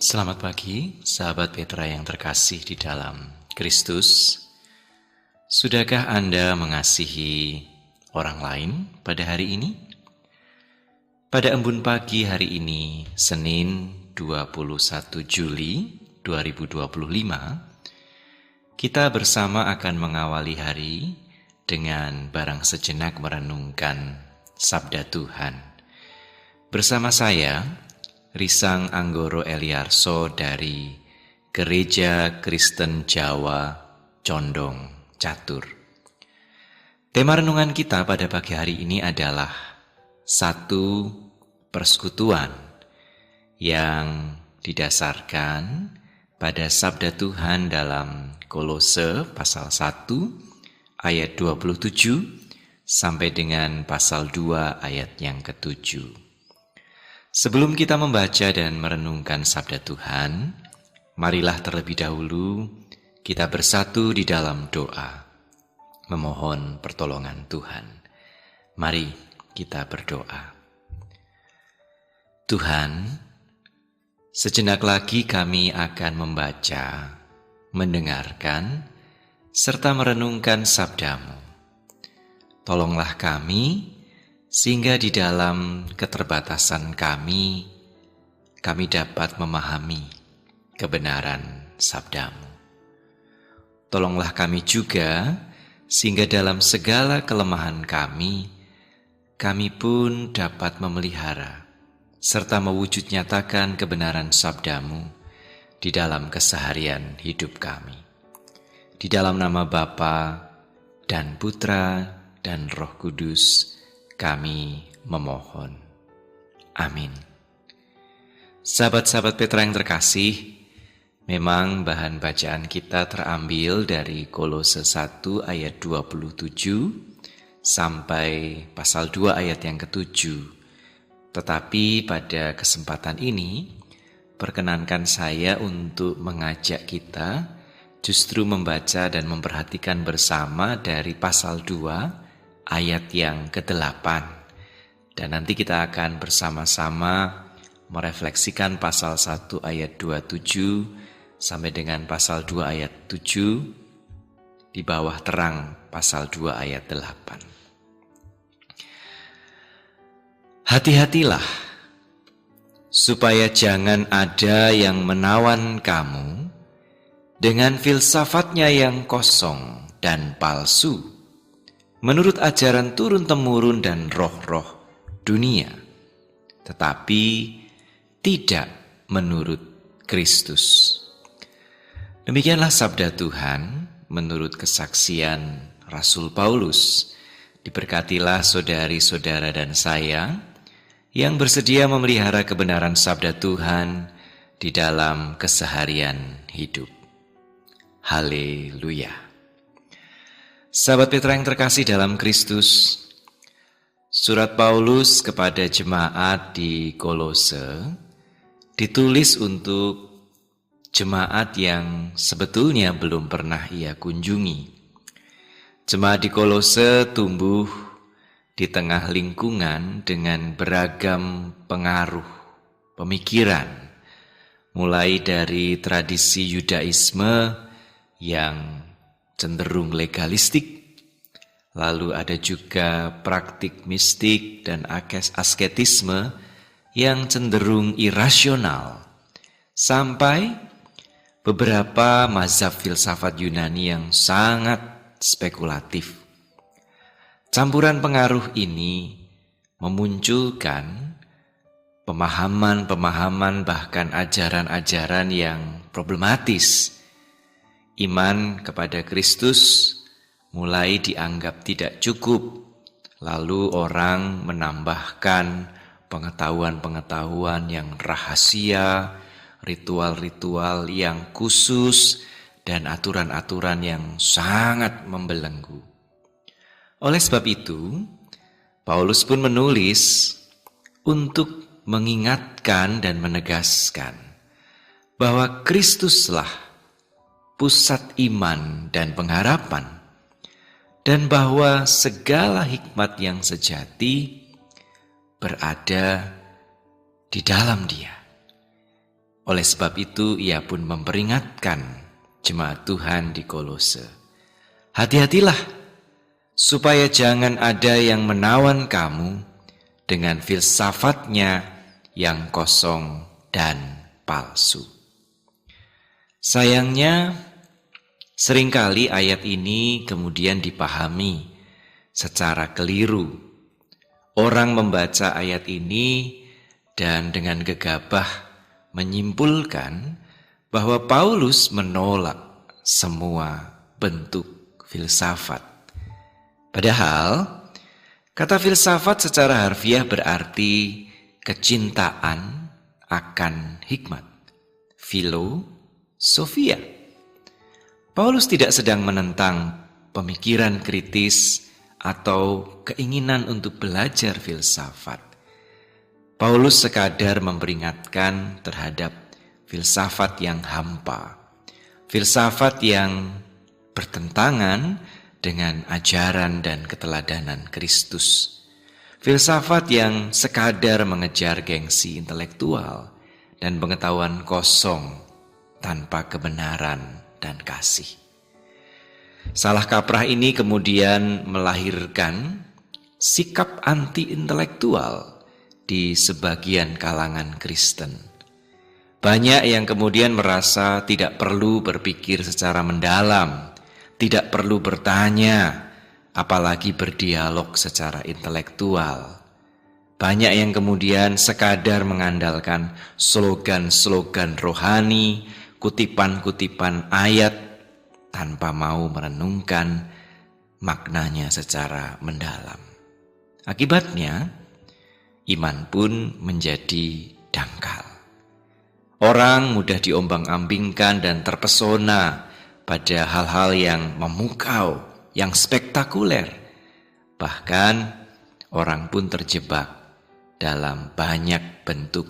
Selamat pagi, sahabat Petra yang terkasih di dalam Kristus. Sudahkah Anda mengasihi orang lain pada hari ini? Pada embun pagi hari ini, Senin 21 Juli 2025, kita bersama akan mengawali hari dengan barang sejenak merenungkan Sabda Tuhan. Bersama saya, Risang Anggoro Eliarso dari Gereja Kristen Jawa Condong Catur. Tema renungan kita pada pagi hari ini adalah satu persekutuan yang didasarkan pada sabda Tuhan dalam Kolose pasal 1 ayat 27 sampai dengan pasal 2 ayat yang ke-7. Sebelum kita membaca dan merenungkan sabda Tuhan, marilah terlebih dahulu kita bersatu di dalam doa, memohon pertolongan Tuhan. Mari kita berdoa. Tuhan, sejenak lagi kami akan membaca, mendengarkan, serta merenungkan sabdamu. Tolonglah kami, sehingga di dalam keterbatasan kami dapat memahami kebenaran sabdamu. Tolonglah kami juga, sehingga dalam segala kelemahan kami pun dapat memelihara, serta mewujud nyatakan kebenaran sabdamu di dalam keseharian hidup kami. Di dalam nama Bapa dan Putra dan Roh Kudus, kami memohon. Amin. Sahabat-sahabat Petra yang terkasih, memang bahan bacaan kita terambil dari Kolose 1 ayat 27 sampai pasal 2 ayat yang ke-7. Tetapi pada kesempatan ini, perkenankan saya untuk mengajak kita justru membaca dan memperhatikan bersama dari pasal 2 ayat yang ke-8, dan nanti kita akan bersama-sama merefleksikan pasal 1 ayat 27 sampai dengan pasal 2 ayat 7 di bawah terang pasal 2 ayat 8. Hati-hatilah supaya jangan ada yang menawan kamu dengan filsafatnya yang kosong dan palsu, menurut ajaran turun-temurun dan roh-roh dunia, tetapi tidak menurut Kristus. Demikianlah sabda Tuhan menurut kesaksian Rasul Paulus. Diberkatilah saudari-saudara dan saya yang bersedia memelihara kebenaran sabda Tuhan di dalam keseharian hidup. Haleluya. Sahabat Petra yang terkasih dalam Kristus, surat Paulus kepada jemaat di Kolose ditulis untuk jemaat yang sebetulnya belum pernah ia kunjungi. Jemaat di Kolose tumbuh di tengah lingkungan dengan beragam pengaruh pemikiran, mulai dari tradisi Yudaisme yang cenderung legalistik, lalu ada juga praktik mistik dan asketisme yang cenderung irasional, sampai beberapa mazhab filsafat Yunani yang sangat spekulatif. Campuran pengaruh ini memunculkan pemahaman-pemahaman bahkan ajaran-ajaran yang problematis. Iman kepada Kristus mulai dianggap tidak cukup, lalu orang menambahkan pengetahuan-pengetahuan yang rahasia, ritual-ritual yang khusus, dan aturan-aturan yang sangat membelenggu. Oleh sebab itu, Paulus pun menulis untuk mengingatkan dan menegaskan bahwa Kristuslah pusat iman dan pengharapan, dan bahwa segala hikmat yang sejati berada di dalam Dia. Oleh sebab itu ia pun memperingatkan jemaat Tuhan di Kolose. Hati-hatilah supaya jangan ada yang menawan kamu dengan filsafatnya yang kosong dan palsu. Sayangnya, seringkali ayat ini kemudian dipahami secara keliru. Orang membaca ayat ini dan dengan gegabah menyimpulkan bahwa Paulus menolak semua bentuk filsafat. Padahal, kata filsafat secara harfiah berarti kecintaan akan hikmat. Filosofia. Paulus tidak sedang menentang pemikiran kritis atau keinginan untuk belajar filsafat. Paulus sekadar memperingatkan terhadap filsafat yang hampa, filsafat yang bertentangan dengan ajaran dan keteladanan Kristus, filsafat yang sekadar mengejar gengsi intelektual dan pengetahuan kosong tanpa kebenaran dan kasih. Salah kaprah ini kemudian melahirkan sikap anti-intelektual di sebagian kalangan Kristen. Banyak yang kemudian merasa tidak perlu berpikir secara mendalam, tidak perlu bertanya, apalagi berdialog secara intelektual. Banyak yang kemudian sekadar mengandalkan slogan-slogan rohani, kutipan-kutipan ayat tanpa mau merenungkan maknanya secara mendalam. Akibatnya, iman pun menjadi dangkal. Orang mudah diombang-ambingkan dan terpesona pada hal-hal yang memukau, yang spektakuler. Bahkan orang pun terjebak dalam banyak bentuk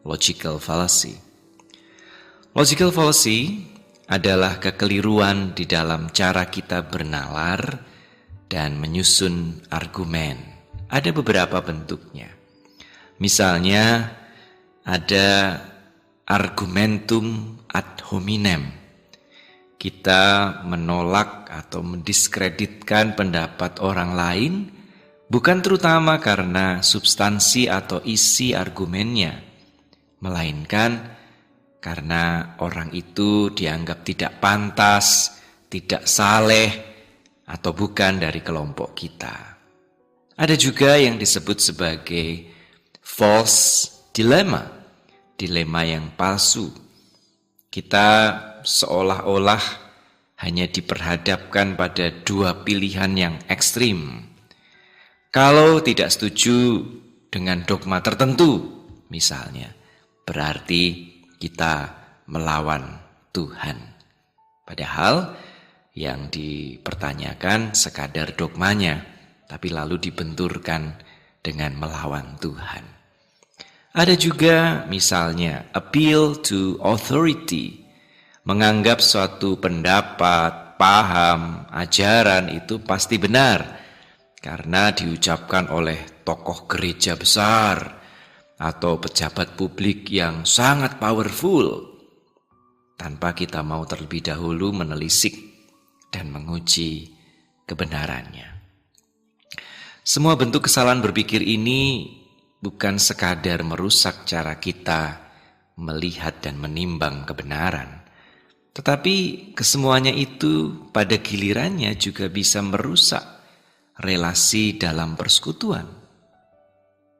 logical fallacy. Logical fallacy adalah kekeliruan di dalam cara kita bernalar dan menyusun argumen. Ada beberapa bentuknya. Misalnya ada argumentum ad hominem. Kita menolak atau mendiskreditkan pendapat orang lain bukan terutama karena substansi atau isi argumennya, melainkan karena orang itu dianggap tidak pantas, tidak saleh, atau bukan dari kelompok kita. Ada juga yang disebut sebagai false dilemma, dilema yang palsu. Kita seolah-olah hanya diperhadapkan pada dua pilihan yang ekstrim. Kalau tidak setuju dengan dogma tertentu, misalnya, berarti kita melawan Tuhan. Padahal yang dipertanyakan sekadar dogmanya, tapi lalu dibenturkan dengan melawan Tuhan. Ada juga misalnya appeal to authority, menganggap suatu pendapat, paham, ajaran itu pasti benar karena diucapkan oleh tokoh gereja besar atau pejabat publik yang sangat powerful, tanpa kita mau terlebih dahulu menelisik dan menguji kebenarannya. Semua bentuk kesalahan berpikir ini bukan sekadar merusak cara kita melihat dan menimbang kebenaran, tetapi kesemuanya itu pada gilirannya juga bisa merusak relasi dalam persekutuan.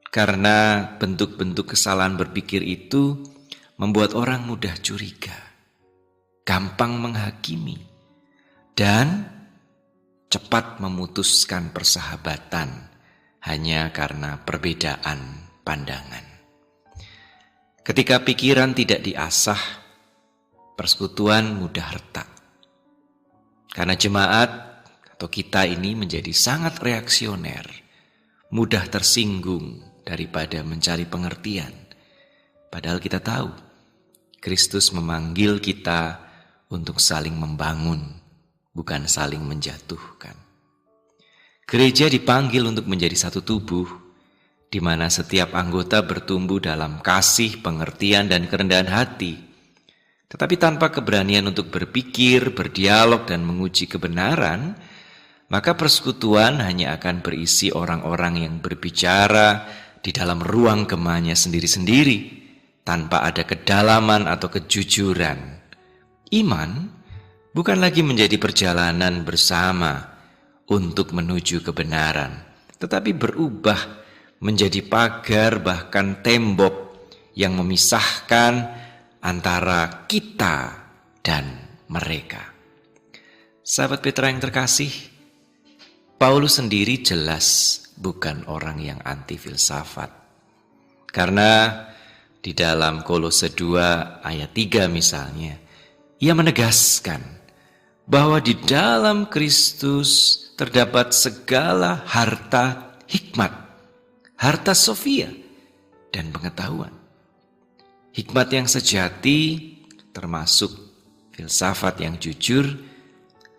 Karena bentuk-bentuk kesalahan berpikir itu membuat orang mudah curiga, gampang menghakimi, dan cepat memutuskan persahabatan hanya karena perbedaan pandangan. Ketika pikiran tidak diasah, persekutuan mudah retak. Karena jemaat atau kita ini menjadi sangat reaksioner, mudah tersinggung daripada mencari pengertian. Padahal kita tahu, Kristus memanggil kita untuk saling membangun, bukan saling menjatuhkan. Gereja dipanggil untuk menjadi satu tubuh, di mana setiap anggota bertumbuh dalam kasih, pengertian, dan kerendahan hati. Tetapi tanpa keberanian untuk berpikir, berdialog, dan menguji kebenaran, maka persekutuan hanya akan berisi orang-orang yang berbicara di dalam ruang gemanya sendiri-sendiri, tanpa ada kedalaman atau kejujuran. Iman bukan lagi menjadi perjalanan bersama untuk menuju kebenaran, tetapi berubah menjadi pagar, bahkan tembok yang memisahkan antara kita dan mereka. Sahabat Petra yang terkasih, Paulus sendiri jelas bukan orang yang anti filsafat. Karena di dalam Kolose 2 ayat 3 misalnya, ia menegaskan bahwa di dalam Kristus terdapat segala harta hikmat, harta sofia, dan pengetahuan. Hikmat yang sejati, termasuk filsafat yang jujur,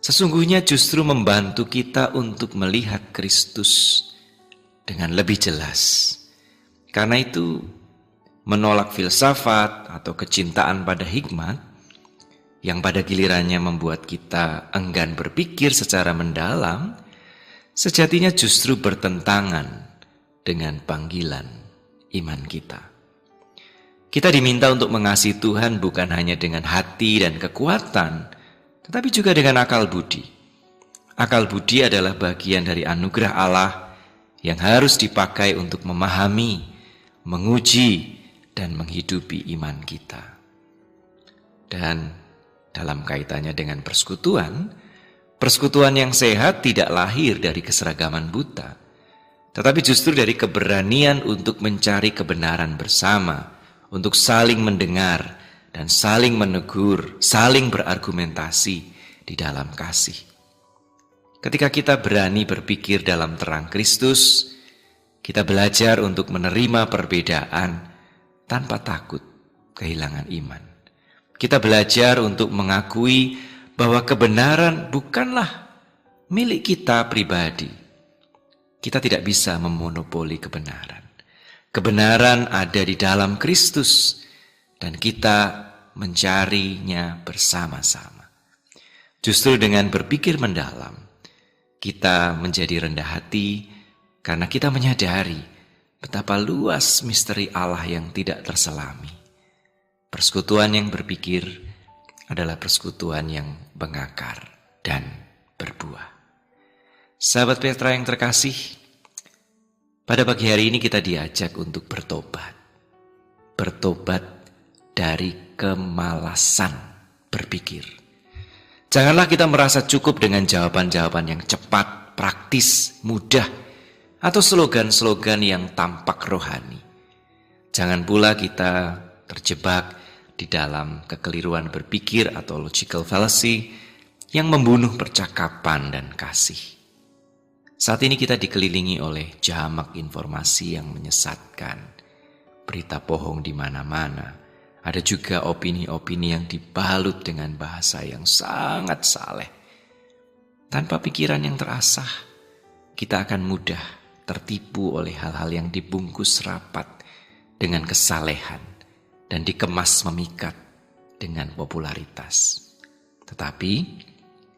sesungguhnya justru membantu kita untuk melihat Kristus dengan lebih jelas. Karena itu, menolak filsafat atau kecintaan pada hikmat, yang pada gilirannya membuat kita enggan berpikir secara mendalam, sejatinya justru bertentangan dengan panggilan iman kita. Kita diminta untuk mengasihi Tuhan bukan hanya dengan hati dan kekuatan, tetapi juga dengan akal budi. Akal budi adalah bagian dari anugerah Allah yang harus dipakai untuk memahami, menguji, dan menghidupi iman kita. Dan dalam kaitannya dengan persekutuan, persekutuan yang sehat tidak lahir dari keseragaman buta, tetapi justru dari keberanian untuk mencari kebenaran bersama, untuk saling mendengar dan saling menegur, saling berargumentasi di dalam kasih. Ketika kita berani berpikir dalam terang Kristus, kita belajar untuk menerima perbedaan tanpa takut kehilangan iman. Kita belajar untuk mengakui bahwa kebenaran bukanlah milik kita pribadi. Kita tidak bisa memonopoli kebenaran. Kebenaran ada di dalam Kristus dan kita mencarinya bersama-sama. Justru dengan berpikir mendalam, kita menjadi rendah hati karena kita menyadari betapa luas misteri Allah yang tidak terselami. Persekutuan yang berpikir adalah persekutuan yang mengakar dan berbuah. Sahabat Petra yang terkasih, pada pagi hari ini kita diajak untuk bertobat. Bertobat dari kemalasan berpikir. Janganlah kita merasa cukup dengan jawaban-jawaban yang cepat, praktis, mudah, atau slogan-slogan yang tampak rohani. Jangan pula kita terjebak di dalam kekeliruan berpikir atau logical fallacy yang membunuh percakapan dan kasih. Saat ini kita dikelilingi oleh jamak informasi yang menyesatkan, berita bohong di mana-mana. Ada juga opini-opini yang dibalut dengan bahasa yang sangat saleh. Tanpa pikiran yang terasah, kita akan mudah tertipu oleh hal-hal yang dibungkus rapat dengan kesalehan dan dikemas memikat dengan popularitas. Tetapi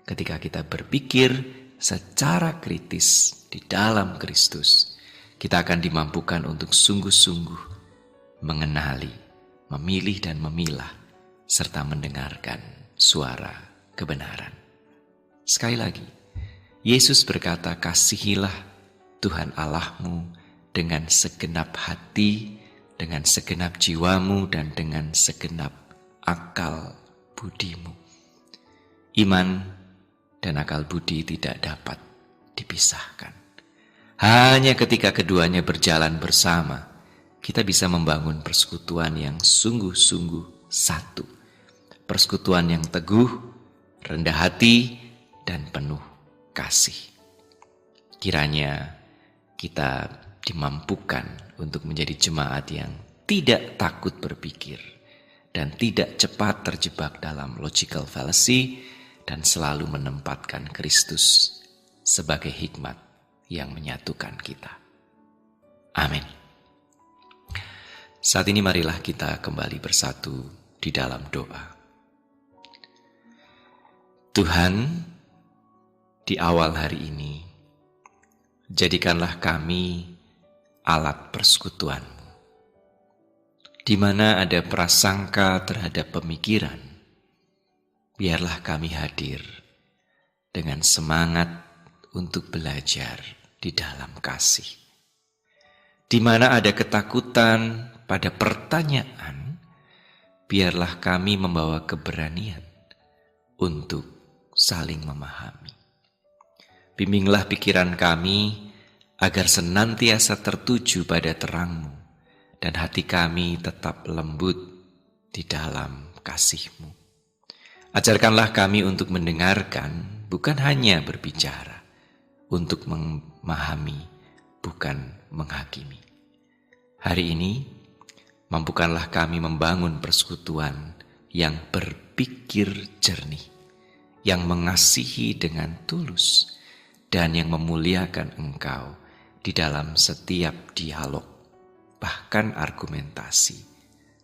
ketika kita berpikir secara kritis di dalam Kristus, kita akan dimampukan untuk sungguh-sungguh mengenali, memilih dan memilah, serta mendengarkan suara kebenaran. Sekali lagi, Yesus berkata, kasihilah Tuhan Allahmu dengan segenap hati, dengan segenap jiwamu, dan dengan segenap akal budimu. Iman dan akal budi tidak dapat dipisahkan. Hanya ketika keduanya berjalan bersama, kita bisa membangun persekutuan yang sungguh-sungguh satu. Persekutuan yang teguh, rendah hati, dan penuh kasih. Kiranya kita dimampukan untuk menjadi jemaat yang tidak takut berpikir dan tidak cepat terjebak dalam logical fallacy, dan selalu menempatkan Kristus sebagai hikmat yang menyatukan kita. Amin. Saat ini marilah kita kembali bersatu di dalam doa. Tuhan, di awal hari ini, jadikanlah kami alat persekutuan-Mu, di mana ada prasangka terhadap pemikiran. Biarlah kami hadir dengan semangat untuk belajar di dalam kasih. Di mana ada ketakutan pada pertanyaan, biarlah kami membawa keberanian untuk saling memahami. Bimbinglah pikiran kami agar senantiasa tertuju pada terang-Mu dan hati kami tetap lembut di dalam kasih-Mu. Ajarkanlah kami untuk mendengarkan, bukan hanya berbicara, untuk memahami, bukan menghakimi. Hari ini, mampukanlah kami membangun persekutuan yang berpikir jernih, yang mengasihi dengan tulus, dan yang memuliakan Engkau di dalam setiap dialog, bahkan argumentasi,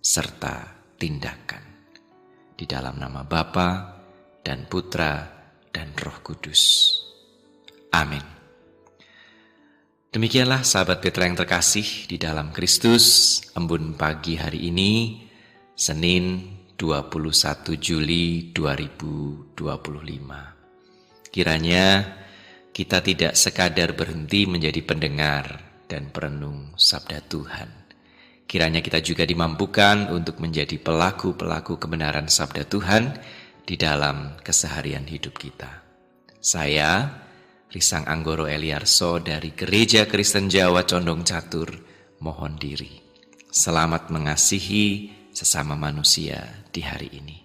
serta tindakan. Di dalam nama Bapa dan Putra dan Roh Kudus. Amin. Demikianlah sahabat Petra yang terkasih di dalam Kristus, embun pagi hari ini, Senin 21 Juli 2025. Kiranya kita tidak sekadar berhenti menjadi pendengar dan perenung sabda Tuhan. Kiranya kita juga dimampukan untuk menjadi pelaku-pelaku kebenaran sabda Tuhan di dalam keseharian hidup kita. Saya, Risang Anggoro Eliarso dari Gereja Kristen Jawa Condong Catur, mohon diri. Selamat mengasihi sesama manusia di hari ini.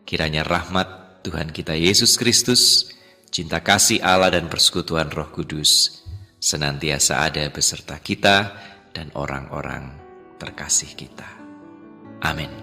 Kiranya rahmat Tuhan kita Yesus Kristus, cinta kasih Allah dan persekutuan Roh Kudus senantiasa ada beserta kita dan orang-orang terkasih kita. Amin.